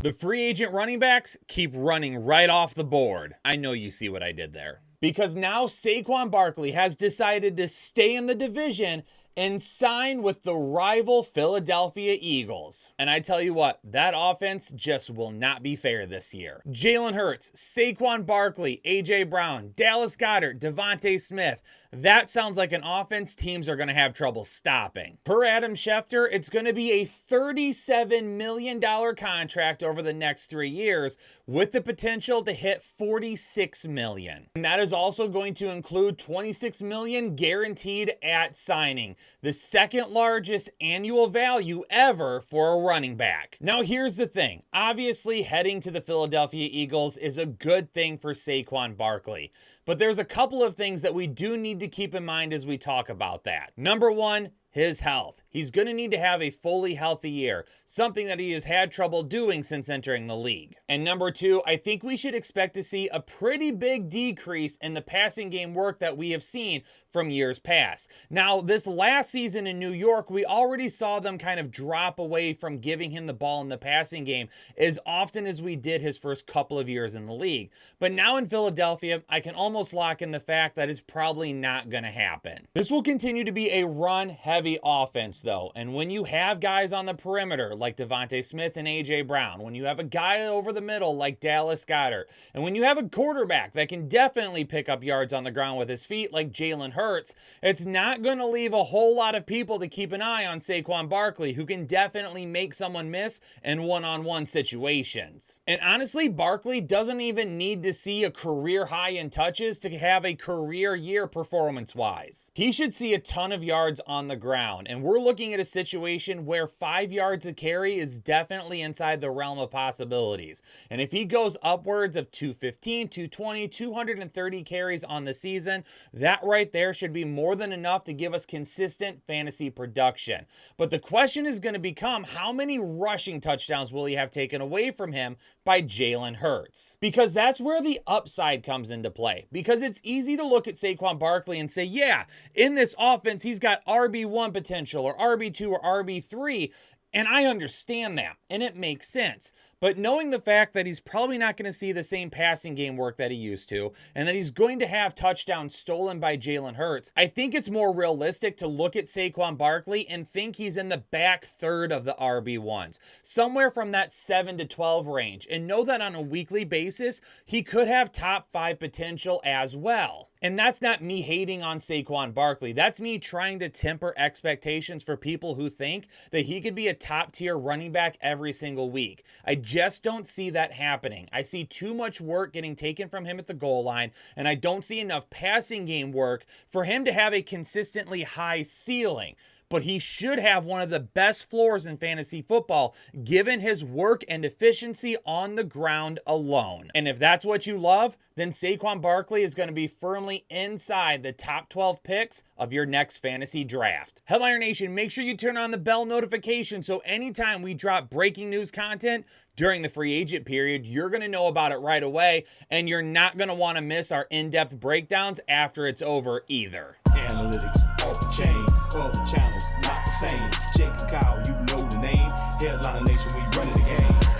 The free agent running backs keep running right off the board. I know you see what I did there. Because now Saquon Barkley has decided to stay in the division and sign with the rival Philadelphia Eagles. And I tell you what, that offense just will not be fair this year. Jalen Hurts, Saquon Barkley, A.J. Brown, Dallas Goedert, Devontae Smith. That sounds like an offense teams are going to have trouble stopping. Per Adam Schefter, it's going to be a $37 million contract over the next 3 years with the potential to hit $46 million. And that is also going to include $26 million guaranteed at signing, the second largest annual value ever for a running back. Now here's the thing. Obviously, heading to the Philadelphia Eagles is a good thing for Saquon Barkley. But there's a couple of things that we do need to keep in mind as we talk about that. Number one, his health. He's going to need to have a fully healthy year, something that he has had trouble doing since entering the league. And number two, I think we should expect to see a pretty big decrease in the passing game work that we have seen from years past. Now, this last season in New York, we already saw them kind of drop away from giving him the ball in the passing game as often as we did his first couple of years in the league. But now in Philadelphia, I can almost lock in the fact that it's probably not going to happen. This will continue to be a run-heavy offense, though, and when you have guys on the perimeter like Devontae Smith and A.J. Brown, when you have a guy over the middle like Dallas Goedert, and when you have a quarterback that can definitely pick up yards on the ground with his feet like Jalen Hurts, it's not going to leave a whole lot of people to keep an eye on Saquon Barkley, who can definitely make someone miss in one-on-one situations. And honestly, Barkley doesn't even need to see a career high in touches to have a career year performance-wise. He should see a ton of yards on the ground, and we're looking at a situation where 5 yards a carry is definitely inside the realm of possibilities. And if he goes upwards of 215, 220, 230 carries on the season, that right there should be more than enough to give us consistent fantasy production. But the question is going to become, how many rushing touchdowns will he have taken away from him by Jalen Hurts? Because that's where the upside comes into play. Because it's easy to look at Saquon Barkley and say, yeah, in this offense, he's got RB1 potential or RB2 or RB3. And I understand that, and it makes sense. But knowing the fact that he's probably not going to see the same passing game work that he used to, and that he's going to have touchdowns stolen by Jalen Hurts, I think it's more realistic to look at Saquon Barkley and think he's in the back third of the RB1s, somewhere from that 7 to 12 range, and know that on a weekly basis, he could have top 5 potential as well. And that's not me hating on Saquon Barkley. That's me trying to temper expectations for people who think that he could be a top tier running back every single week. I just don't see that happening. I see too much work getting taken from him at the goal line, and I don't see enough passing game work for him to have a consistently high ceiling. But he should have one of the best floors in fantasy football, given his work and efficiency on the ground alone. And if that's what you love, then Saquon Barkley is going to be firmly inside the top 12 picks of your next fantasy draft. Headliner Nation, make sure you turn on the bell notification so anytime we drop breaking news content during the free agent period, you're going to know about it right away, and you're not going to want to miss our in-depth breakdowns after it's over either. Analytics, off the chain, all the channels, not the same. Jake and Kyle, you know the name. Headliner Nation.